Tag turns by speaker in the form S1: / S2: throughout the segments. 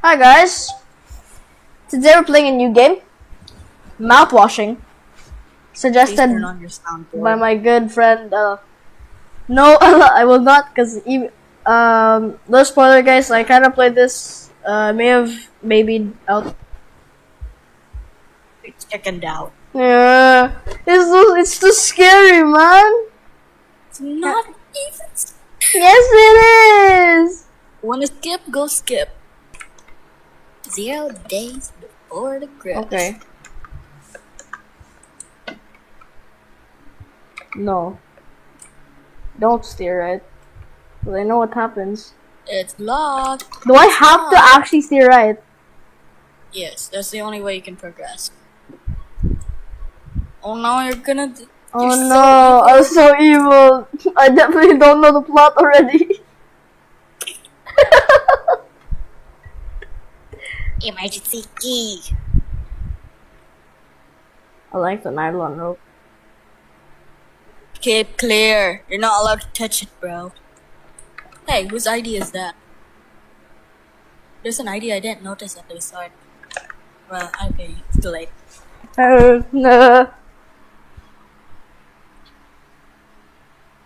S1: Hi guys, today we're playing a new game, Mouthwashing,
S2: Please
S1: suggested
S2: turn on your soundboard.
S1: by my good friend. No, I will not, cause no spoiler, guys. I kind of played this. May have maybe out.
S2: It's chickened out.
S1: Yeah, it's too scary, man.
S2: It's not even.
S1: Yes, it is.
S2: Wanna skip? Go skip. 0 days before the crash.
S1: Okay. No. Don't steer right. Cause I know what happens.
S2: It's locked.
S1: Do I have to actually steer right?
S2: Yes, that's the only way you can progress. Oh no, you're gonna.
S1: Oh
S2: You're
S1: no, I was so evil. I definitely don't know the plot already.
S2: Emergency key.
S1: I like the nylon rope.
S2: Keep clear. You're not allowed to touch it, bro. Hey, whose ID is that? There's an ID I didn't notice at the start. Well, okay, it's too late.
S1: No.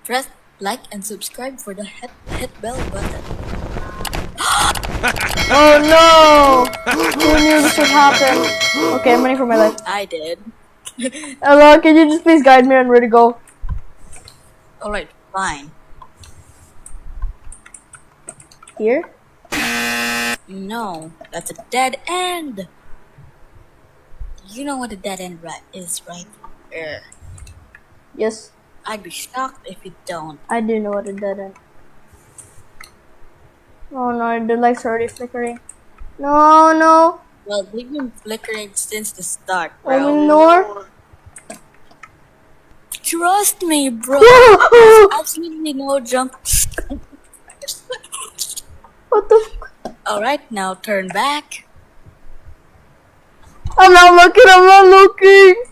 S2: Press like and subscribe for the hit bell button.
S1: Oh no! Who knew this would happen? Okay, I'm running for my life.
S2: I did.
S1: Hello, can you just please guide me on where to go?
S2: Alright, fine.
S1: Here?
S2: No, that's a dead end. You know what a dead end is, right?
S1: Yes,
S2: I'd be shocked if you don't.
S1: I do know what a dead end. Oh no, the lights are already flickering. No, no.
S2: Well, they've been flickering since the start, bro.
S1: Only more?
S2: Trust me, bro. There's absolutely no jump.
S1: What the f-
S2: Alright, now turn back.
S1: I'm not looking!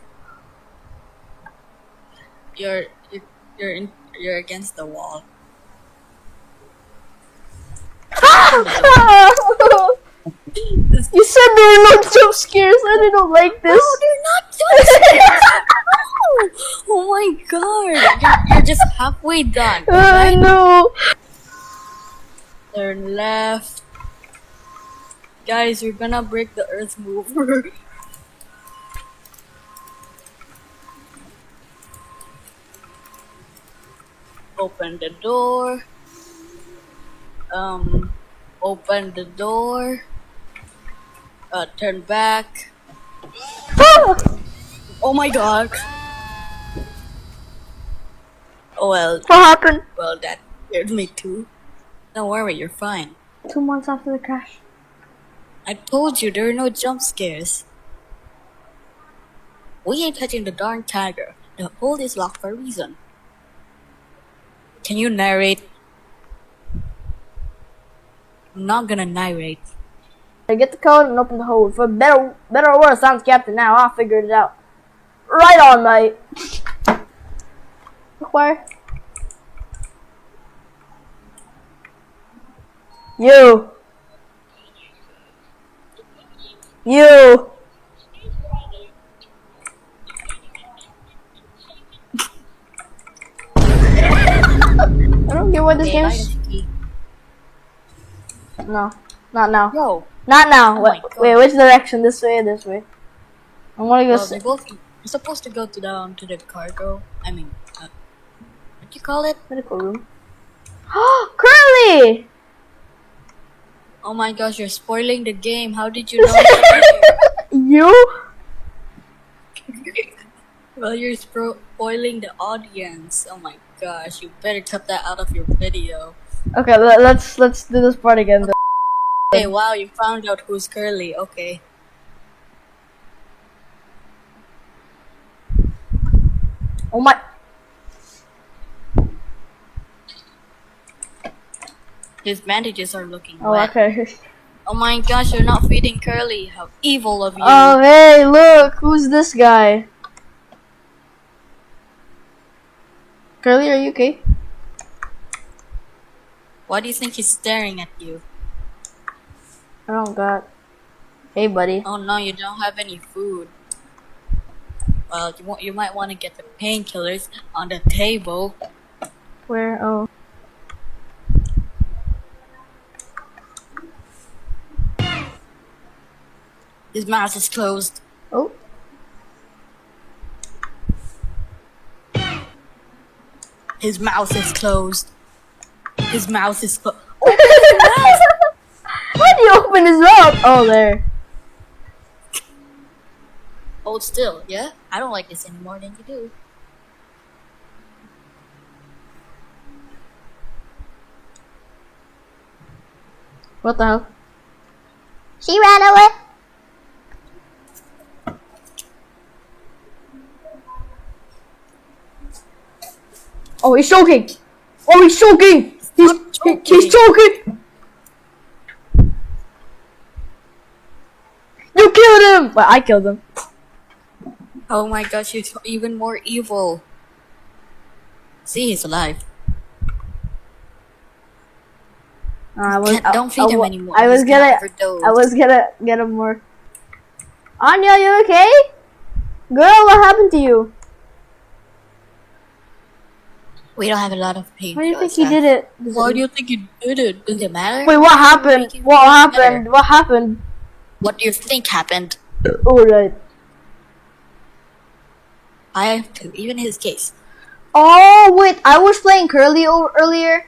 S2: You're against the wall.
S1: You said there were no jump scares. I didn't like this.
S2: No, they're not jump scares. No. Oh my god. You're just halfway done.
S1: I know.
S2: Turn left. Guys, you're gonna break the earth mover. Open the door. Open the door. Turn back. Oh my god. Oh well,
S1: What happened?
S2: well that scared me too. Don't worry, you're fine.
S1: 2 months after the crash.
S2: I told you there are no jump scares. We ain't touching the darn tiger. The hole is locked for a reason. Can you narrate? I'm not gonna narrate.
S1: I get the code and open the hole. For better or worse, I'm captain now. I'll figure it out. Right on, mate. Where? You. I don't get what this game is. No, not now.
S2: Yo.
S1: Not now.
S2: Oh my God.
S1: Wait, which direction? This way or this way? I want to go.
S2: Well, they both. You're supposed to go to the cargo. I mean, what do you call it?
S1: Medical room. Curly!
S2: Oh my gosh, you're spoiling the game. How did you know?
S1: You?
S2: Well, you're spoiling the audience. Oh my gosh, you better cut that out of your video.
S1: Okay, let's do this part again.
S2: Hey, wow, you found out who's Curly. Okay.
S1: Oh my.
S2: His bandages are looking
S1: Oh,
S2: wet.
S1: okay.
S2: Oh my gosh, you're not feeding Curly. How evil of you.
S1: Oh, hey, look, who's this guy? Curly, are you okay?
S2: Why do you think he's staring at you?
S1: Oh god. Hey, buddy.
S2: Oh no, you don't have any food. Well, you might want to get the painkillers on the table.
S1: Where? Oh.
S2: His mouth is closed.
S1: Oh.
S2: His mouth is closed. His mouth is closed.
S1: Why do you open his mouth? Oh, there.
S2: Hold still, yeah? I don't like this any more than you do.
S1: What the hell? She ran away. Oh, he's choking. Oh, he's choking. He's choking. You killed him. But I killed him.
S2: Oh my gosh, he's even more evil. See, he's alive.
S1: Don't
S2: feed him anymore.
S1: I was
S2: He's gonna
S1: gonna get him more. Anya, you okay? Girl, what happened to you?
S2: We don't have a lot of pain.
S1: Why do you think he did it?
S2: Why do you think he did it? Does it matter?
S1: Wait, what happened? What happened? What happened?
S2: What do you think happened?
S1: Alright.
S2: I have to, even his case.
S1: Oh, wait, I was playing Curly earlier.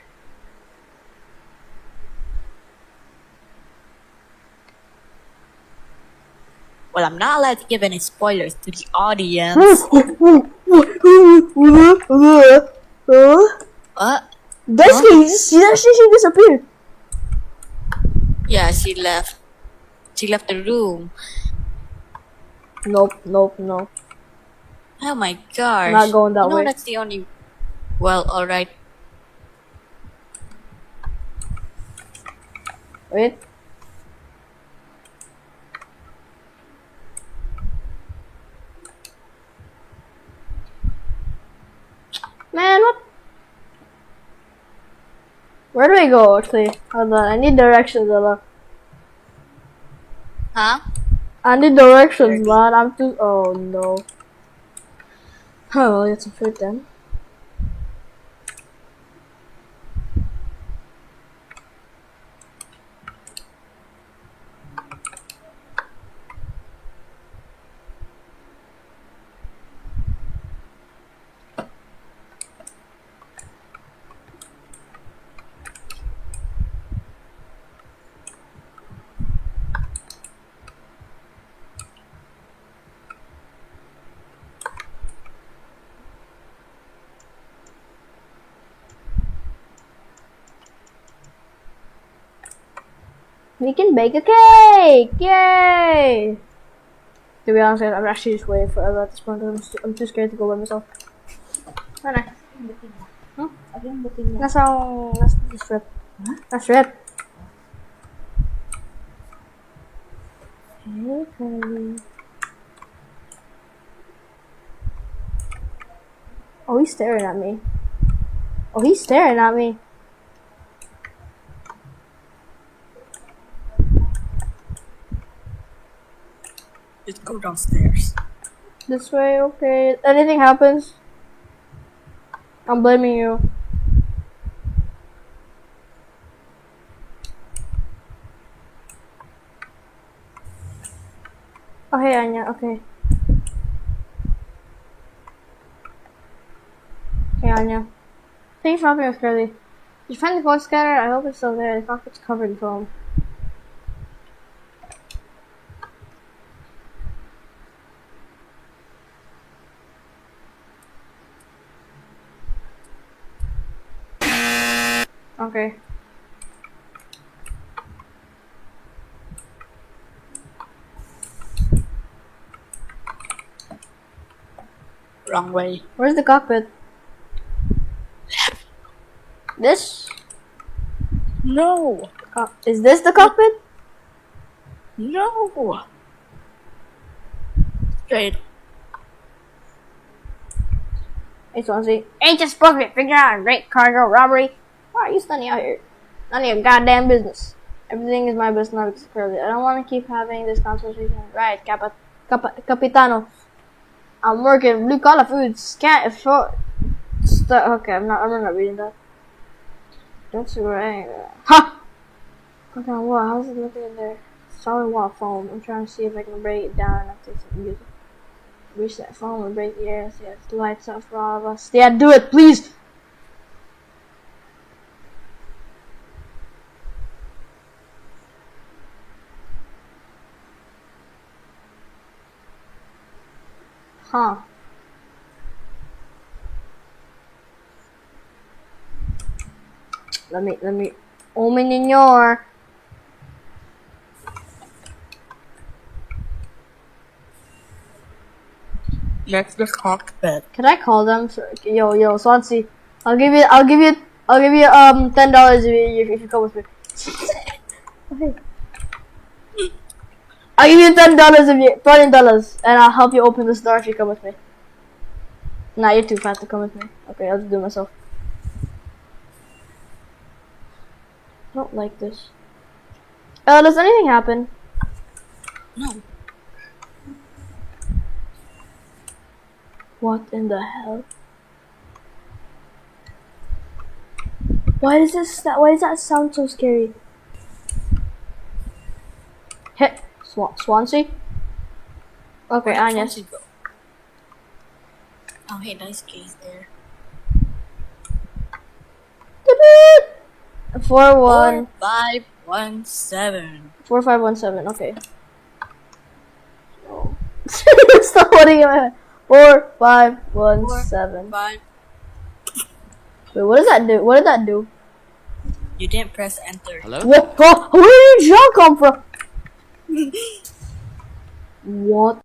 S2: Well, I'm not allowed to give any spoilers to the audience. What?
S1: She disappeared.
S2: Yeah, she left. She left the room.
S1: Nope.
S2: Oh my gosh.
S1: I'm not going that way.
S2: That's the only... Well, alright.
S1: Wait. Man, what? Where do I go, actually? Hold on, I need directions, Ella.
S2: Huh?
S1: I need directions, man. I'm too... Oh, no. Oh, well, get some food then. We can bake a cake! Yay! To be honest, I'm actually just waiting forever at this point. I'm too scared to go by myself. Mana? Hmm? Nasa strip. Nasa strip. Okay. Oh, he's staring at me. Oh, he's staring at me.
S2: Just go downstairs.
S1: This way, okay. If anything happens, I'm blaming you. Oh, hey, Anya, okay. Hey, Anya. Thanks for helping us, Curly. Did you find the phone scanner? I hope it's still there. The cockpit's covered in foam. Okay.
S2: Wrong way.
S1: Where's the cockpit? This?
S2: No.
S1: Is this the cockpit?
S2: No. Straight.
S1: Hey, Swansea. Agent Spokesman, figure out a great cargo robbery. Why are you standing out here? None of your goddamn business. Everything is my business now because curly. I don't want to keep having this conversation. Right, Capitano. I'm working blue collar foods. Can't afford. Okay, I'm not reading that. That's right. Ha! Okay, what? How's it looking in there? Solid wall foam. I'm trying to see if I can break it down and take some music. Reach that foam and break the air. So the lights up for all of us. Yeah, do it, please! Huh. Let me. Omen in your.
S2: Let's just cockpit.
S1: Can I call them? Yo, Swansea. I'll give you $10 if you come with me. Okay. I'll give you $10 if you $20, and I'll help you open this door if you come with me. Nah, you're too fat to come with me. Okay, I'll just do it myself. I don't like this. Does anything happen?
S2: No.
S1: What in the hell? Why does that sound so scary? Hit Swansea? Okay, Anya.
S2: Oh, hey, nice case there. 4517.
S1: 4517. Okay. Oh. Stop putting it in my head. 4517.
S2: 5.
S1: Wait, what does that do? What did that do?
S2: You didn't press enter.
S3: Hello?
S1: What? Oh, where did John come from? What?